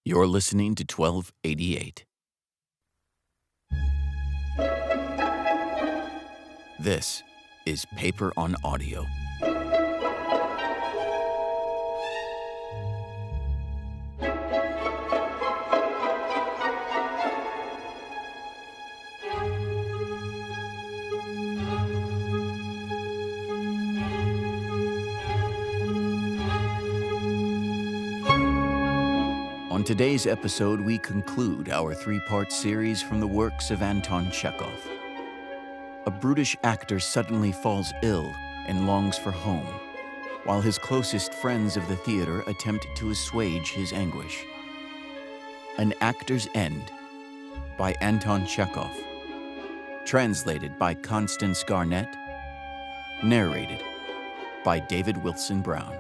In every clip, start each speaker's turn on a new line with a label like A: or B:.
A: You're listening to 1288. This is Paper on Audio. On today's episode, we conclude our three-part series from the works of Anton Chekhov. A brutish actor suddenly falls ill and longs for home, while his closest friends of the theater attempt to assuage his anguish. An Actor's End by Anton Chekhov. Translated by Constance Garnett. Narrated by David Wilson Brown.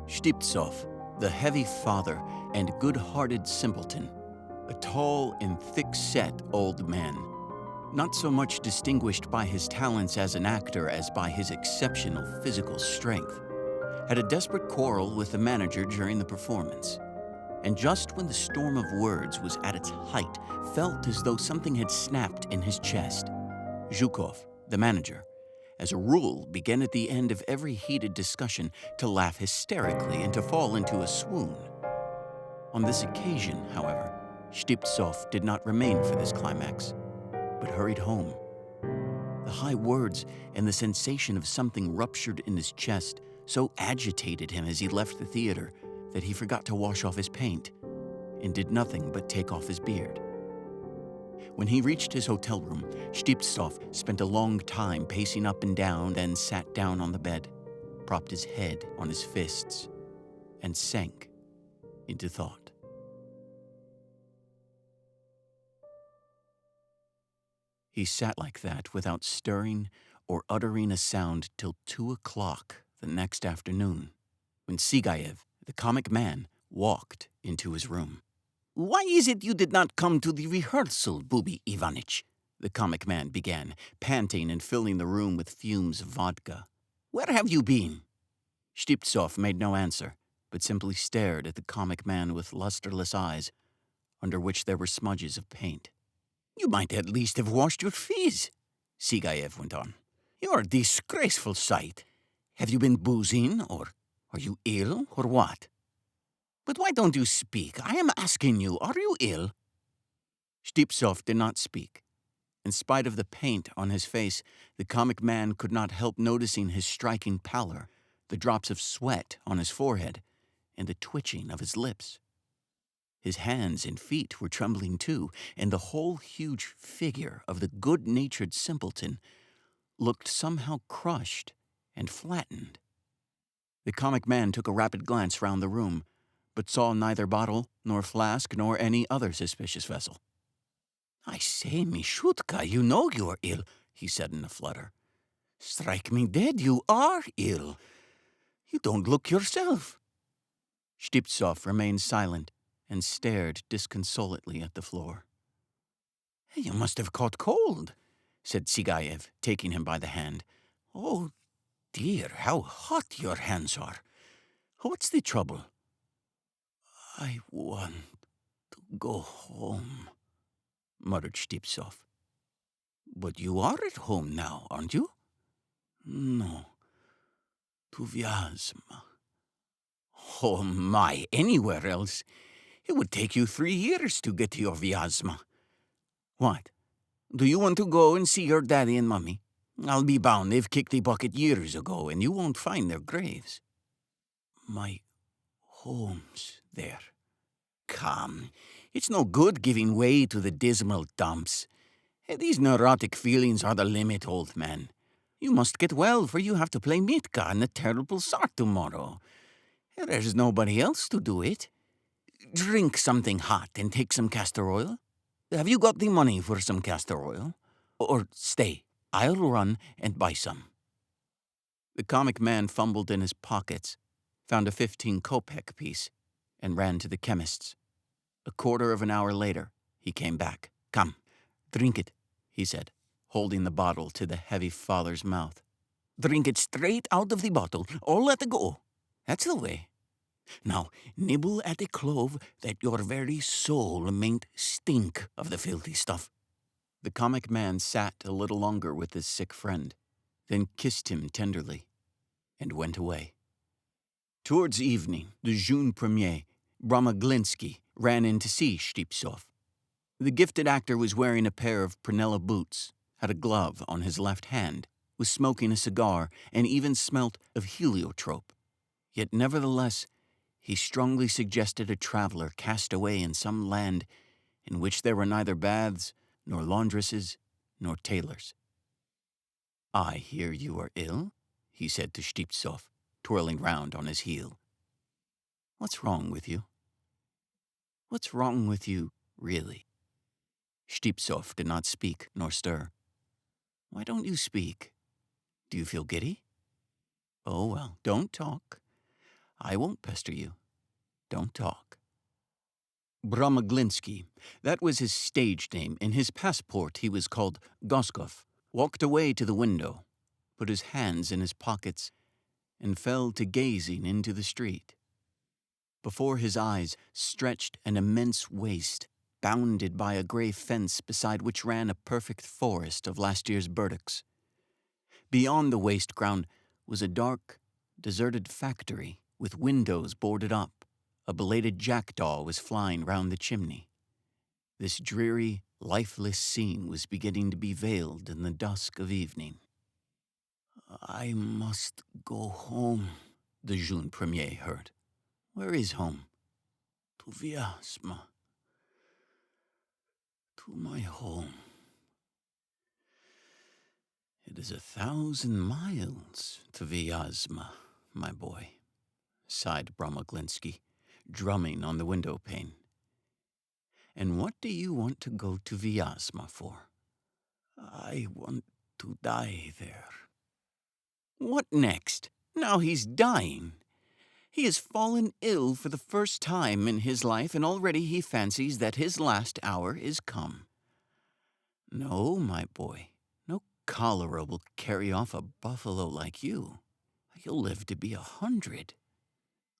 A: Shtiptsov, the heavy father and good-hearted simpleton, a tall and thick-set old man, not so much distinguished by his talents as an actor as by his exceptional physical strength, had a desperate quarrel with the manager during the performance, and just when the storm of words was at its height, felt as though something had snapped in his chest. Zhukov, the manager, as a rule, began at the end of every heated discussion to laugh hysterically and to fall into a swoon. On this occasion, however, Shtiptsov did not remain for this climax, but hurried home. The high words and the sensation of something ruptured in his chest so agitated him as he left the theater that he forgot to wash off his paint and did nothing but take off his beard. When he reached his hotel room, Shtiptsov spent a long time pacing up and down, then sat down on the bed, propped his head on his fists, and sank into thought. He sat like that without stirring or uttering a sound till 2 o'clock the next afternoon, when Sigayev, the comic man, walked into his room. "Why is it you did not come to the rehearsal, Booby Ivanitch?" the comic man began, panting and filling the room with fumes of vodka. "Where have you been?" Shtiptsov made no answer, but simply stared at the comic man with lusterless eyes, under which there were smudges of paint. "You might at least have washed your face," Sigayev went on. "You're a disgraceful sight. Have you been boozing, or are you ill, or what? But why don't you speak? I am asking you, are you ill?" Shtiptsov did not speak. In spite of the paint on his face, the comic man could not help noticing his striking pallor, the drops of sweat on his forehead, and the twitching of his lips. His hands and feet were trembling too, and the whole huge figure of the good-natured simpleton looked somehow crushed and flattened. The comic man took a rapid glance round the room, but saw neither bottle, nor flask, nor any other suspicious vessel. "I say, Mishutka, you know you are ill," he said in a flutter. "Strike me dead, you are ill. You don't look yourself." Shtiptsov remained silent and stared disconsolately at the floor. "You must have caught cold," said Sigayev, taking him by the hand. "Oh, dear, how hot your hands are. What's the trouble?" "I want to go home," muttered Shtiptsov. "But you are at home now, aren't you?" "No, to Vyazma. Oh my, anywhere else. It would take you 3 years to get to your Vyazma. What? Do you want to go and see your daddy and mummy? I'll be bound they've kicked the bucket years ago, and you won't find their graves. My home's there. Come, it's no good giving way to the dismal dumps. These neurotic feelings are the limit, old man. You must get well, for you have to play Mitka in the terrible Tsar tomorrow. There's nobody else to do it. Drink something hot and take some castor oil. Have you got the money for some castor oil? Or stay, I'll run and buy some. The comic man fumbled in his pockets, found a 15-kopeck piece, and ran to the chemist's. A quarter of an hour later, he came back. Come, drink it, he said, holding the bottle to the heavy father's mouth. Drink it straight out of the bottle, or let it go. That's the way. Now, nibble at a clove that your very soul mayn't stink of the filthy stuff. The comic man sat a little longer with his sick friend, then kissed him tenderly, and went away. Towards evening, the jeune premier, Bromoglinski, ran in to see Shtipsov. The gifted actor was wearing a pair of prunella boots, had a glove on his left hand, was smoking a cigar, and even smelt of heliotrope. Yet nevertheless, he strongly suggested a traveler cast away in some land in which there were neither baths, nor laundresses, nor tailors. I hear you are ill, he said to Shtipsov, twirling round on his heel. What's wrong with you? What's wrong with you, really? Shtipsov did not speak nor stir. Why don't you speak? Do you feel giddy? Oh, well, don't talk. I won't pester you. Don't talk. Bromoglinski, that was his stage name. In his passport he was called Goskov, walked away to the window, put his hands in his pockets, and fell to gazing into the street. Before his eyes stretched an immense waste, bounded by a gray fence beside which ran a perfect forest of last year's burdocks. Beyond the waste ground was a dark, deserted factory with windows boarded up. A belated jackdaw was flying round the chimney. This dreary, lifeless scene was beginning to be veiled in the dusk of evening. I must go home, the jeune premier heard. Where is home? To Vyazma. To my home. It is 1,000 miles to Vyazma, my boy, sighed Bromoglinski, drumming on the window pane. And what do you want to go to Vyazma for? I want to die there. What next? Now he's dying. He has fallen ill for the first time in his life, and already he fancies that his last hour is come. No, my boy, no cholera will carry off a buffalo like you. You'll live to be 100.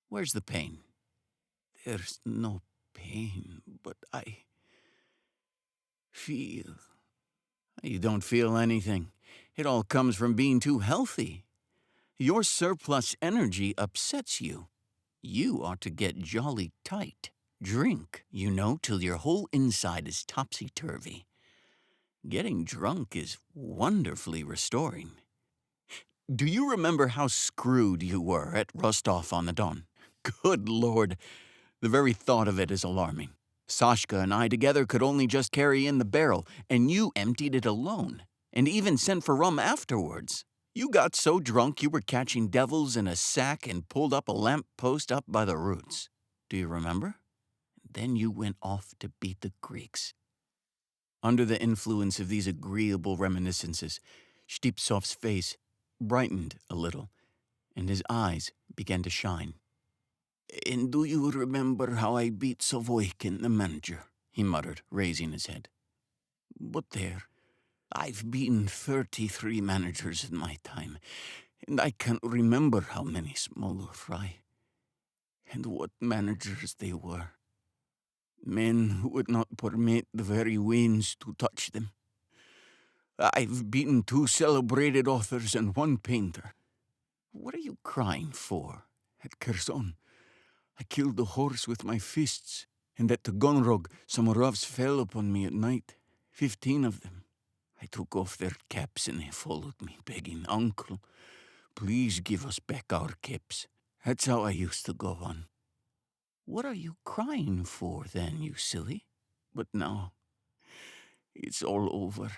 A: Where's the pain? There's no pain, but I feel. You don't feel anything. It all comes from being too healthy. Your surplus energy upsets you. You ought to get jolly tight. Drink, till your whole inside is topsy-turvy. Getting drunk is wonderfully restoring. Do you remember how screwed you were at Rostov-on-the-Don? Good Lord, the very thought of it is alarming. Sashka and I together could only just carry in the barrel, and you emptied it alone, and even sent for rum afterwards. You got so drunk you were catching devils in a sack and pulled up a lamp post up by the roots. Do you remember? Then you went off to beat the Greeks. Under the influence of these agreeable reminiscences, Shtipsov's face brightened a little, and his eyes began to shine. And do you remember how I beat Savoykin, the manager? He muttered, raising his head. But there, I've beaten 33 managers in my time, and I can't remember how many Smolov Fry. And what managers they were. Men who would not permit the very winds to touch them. I've beaten 2 celebrated authors and 1 painter. What are you crying for at Kherson? I killed the horse with my fists, and at the Gonrog, some roughs fell upon me at night, 15 of them. I took off their caps and they followed me, begging, 'Uncle, please give us back our caps.' That's how I used to go on." "What are you crying for, then, you silly?" "But now, it's all over.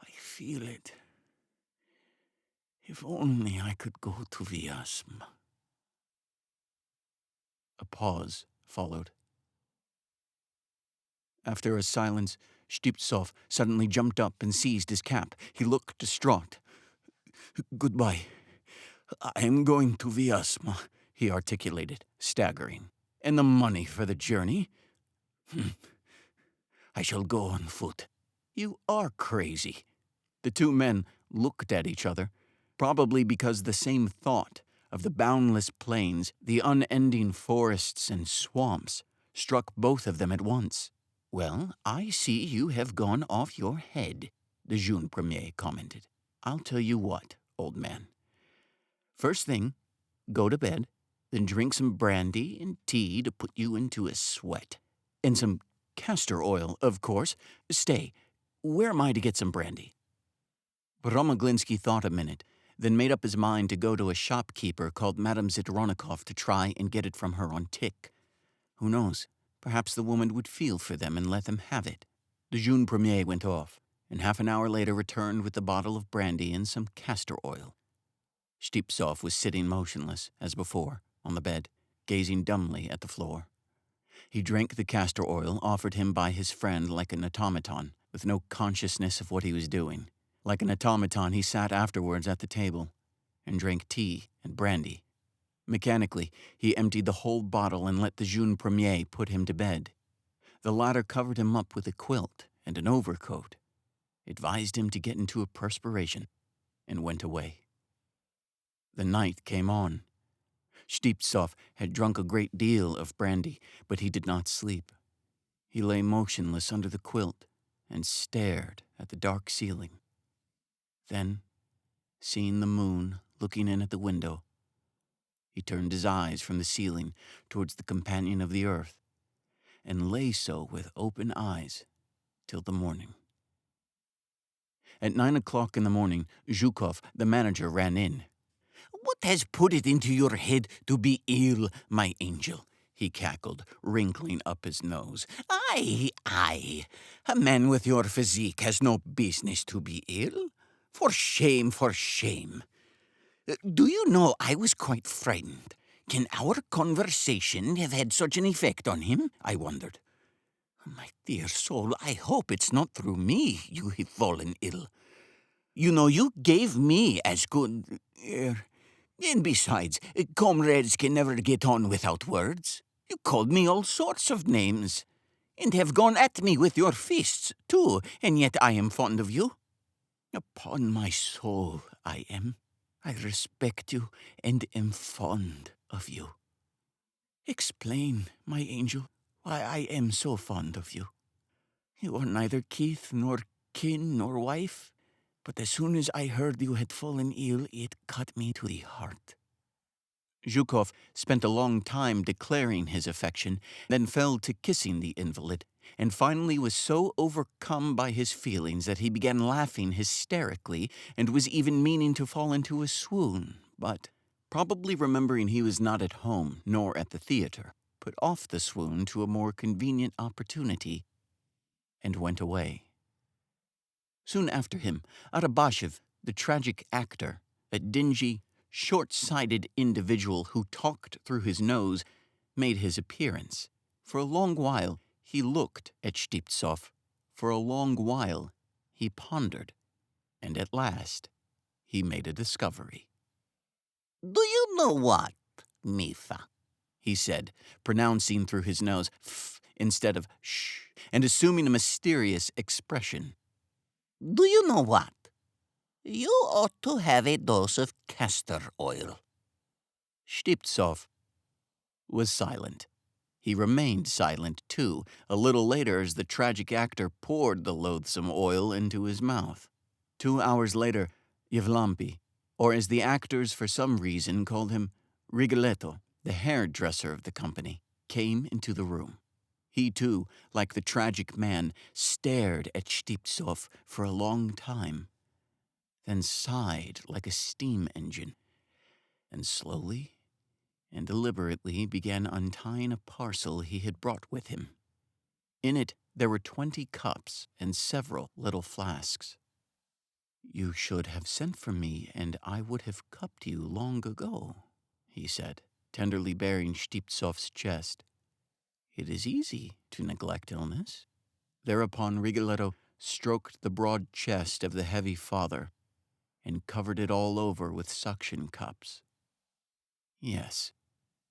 A: I feel it. If only I could go to Vyazma." A pause followed. After a silence, Stiptsov suddenly jumped up and seized his cap. He looked distraught. "Goodbye. I am going to Vyazma," he articulated, staggering. "And the money for the journey? I shall go on foot." "You are crazy." The two men looked at each other, probably because the same thought of the boundless plains, the unending forests and swamps, struck both of them at once. "Well, I see you have gone off your head," the jeune premier commented. "I'll tell you what, old man. First thing, go to bed, then drink some brandy and tea to put you into a sweat. And some castor oil, of course. Stay, where am I to get some brandy?" Romoglinsky thought a minute, then made up his mind to go to a shopkeeper called Madame Zidronikov to try and get it from her on tick. Who knows? Perhaps the woman would feel for them and let them have it. The jeune premier went off, and half an hour later returned with a bottle of brandy and some castor oil. Stiptsov was sitting motionless, as before, on the bed, gazing dumbly at the floor. He drank the castor oil offered him by his friend like an automaton, with no consciousness of what he was doing. Like an automaton, he sat afterwards at the table and drank tea and brandy. Mechanically, he emptied the whole bottle and let the jeune premier put him to bed. The latter covered him up with a quilt and an overcoat, advised him to get into a perspiration, and went away. The night came on. Stiptsov had drunk a great deal of brandy, but he did not sleep. He lay motionless under the quilt and stared at the dark ceiling. Then, seeing the moon looking in at the window, he turned his eyes from the ceiling towards the companion of the earth, and lay so with open eyes till the morning. At 9 o'clock in the morning, Zhukov, the manager, ran in. "What has put it into your head to be ill, my angel?" he cackled, wrinkling up his nose. "Aye, aye. A man with your physique has no business to be ill. For shame, for shame. Do you know, I was quite frightened. Can our conversation have had such an effect on him? I wondered. My dear soul, I hope it's not through me you have fallen ill. You know, you gave me as good... and besides, comrades can never get on without words. You called me all sorts of names, and have gone at me with your fists, too, and yet I am fond of you. Upon my soul, I am. I respect you and am fond of you. Explain, my angel, why I am so fond of you. You are neither kith nor kin nor wife, but as soon as I heard you had fallen ill, it cut me to the heart." Zhukov spent a long time declaring his affection, then fell to kissing the invalid, and finally was so overcome by his feelings that he began laughing hysterically and was even meaning to fall into a swoon, but, probably remembering he was not at home nor at the theater, put off the swoon to a more convenient opportunity and went away. Soon after him, Arabashev, the tragic actor, a dingy, short-sighted individual who talked through his nose, made his appearance. For a long while, he looked at Stiptsov. For a long while, he pondered. And at last, he made a discovery. "Do you know what, Mifa?" he said, pronouncing through his nose f instead of sh, and assuming a mysterious expression. "Do you know what? You ought to have a dose of castor oil." Stiptsov was silent. He remained silent, too, a little later as the tragic actor poured the loathsome oil into his mouth. 2 hours later, Yevlampi, or as the actors for some reason called him, Rigoletto, the hairdresser of the company, came into the room. He too, like the tragic man, stared at Stiptsov for a long time, then sighed like a steam engine, and slowly and deliberately began untying a parcel he had brought with him. In it there were 20 cups and several little flasks. "You should have sent for me, and I would have cupped you long ago," he said, tenderly baring Stiptsov's chest. "It is easy to neglect illness." Thereupon Rigoletto stroked the broad chest of the heavy father and covered it all over with suction cups. "Yes,"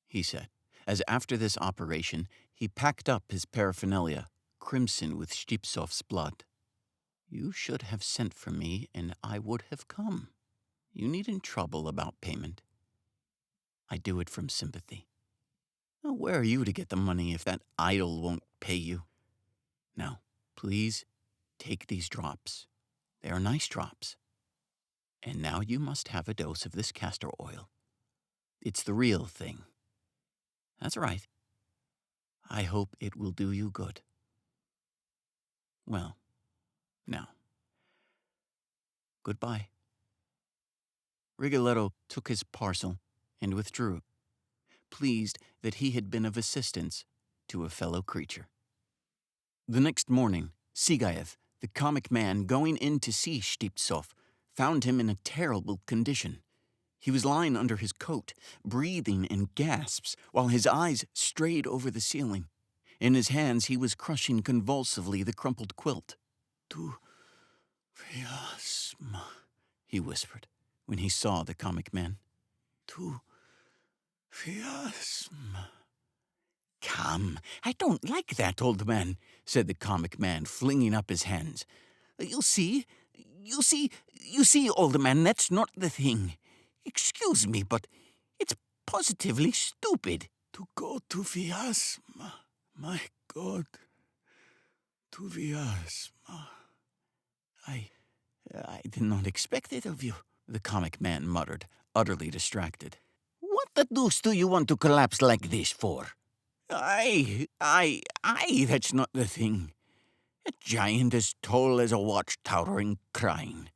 A: he said, as after this operation he packed up his paraphernalia, crimson with Stiptsov's blood. "You should have sent for me, and I would have come. You needn't trouble about payment. I do it from sympathy. Now, where are you to get the money if that idol won't pay you? Now, please take these drops. They are nice drops. And now you must have a dose of this castor oil. It's the real thing. That's right. I hope it will do you good. Well, now, goodbye." Rigoletto took his parcel and withdrew, pleased that he had been of assistance to a fellow creature. The next morning, Sigaev, the comic man, going in to see Stiptsov, found him in a terrible condition. He was lying under his coat, breathing in gasps, while his eyes strayed over the ceiling. In his hands he was crushing convulsively the crumpled quilt. "Tu fiasma," he whispered, when he saw the comic man. "Tu fiasma." "Come, I don't like that, old man," said the comic man, flinging up his hands. You see, old man, that's not the thing. Excuse me, but it's positively stupid." "To go to fiasma, my God, to fiasma. I did not expect it of you," the comic man muttered, utterly distracted. "What the deuce do you want to collapse like this for?" Aye, that's not the thing. A giant as tall as a watchtower and crying.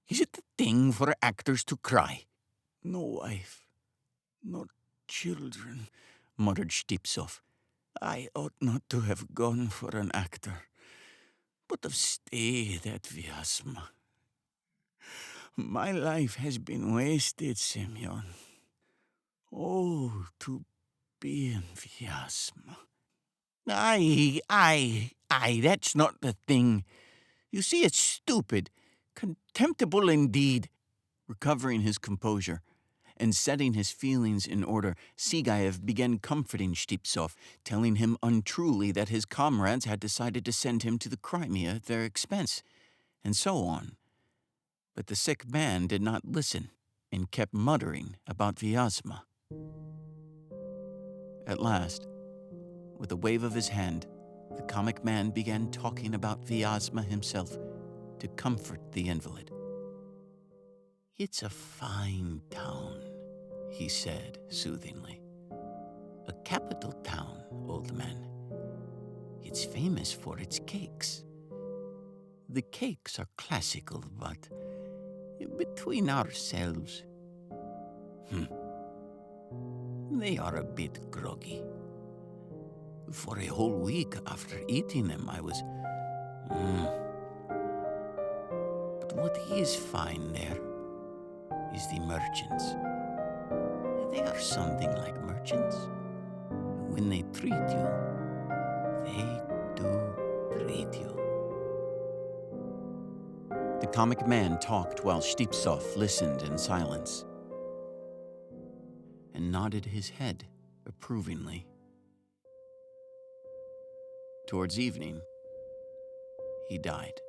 A: Is it the thing for actors to cry?" "No wife, not children," muttered Stiptsov. "I ought not to have gone for an actor, but have stayed at Vyasma. My life has been wasted, Semyon. Oh, to be in Vyasma." Aye, that's not the thing. You see, it's stupid, contemptible indeed." Recovering his composure and setting his feelings in order, Sigaev began comforting Stiptsov, telling him untruly that his comrades had decided to send him to the Crimea at their expense, and so on. But the sick man did not listen and kept muttering about Vyazma. At last, with a wave of his hand, the comic man began talking about Vyazma himself to comfort the invalid. "It's a fine town," he said soothingly. "A capital town, old man. It's famous for its cakes. The cakes are classical, but between ourselves, they are a bit groggy. For a whole week after eating them, I was... But what is fine there is the merchants. They are something like merchants. When they treat you, they do treat you." The comic man talked while Stiptsov listened in silence and nodded his head approvingly. Towards evening, he died.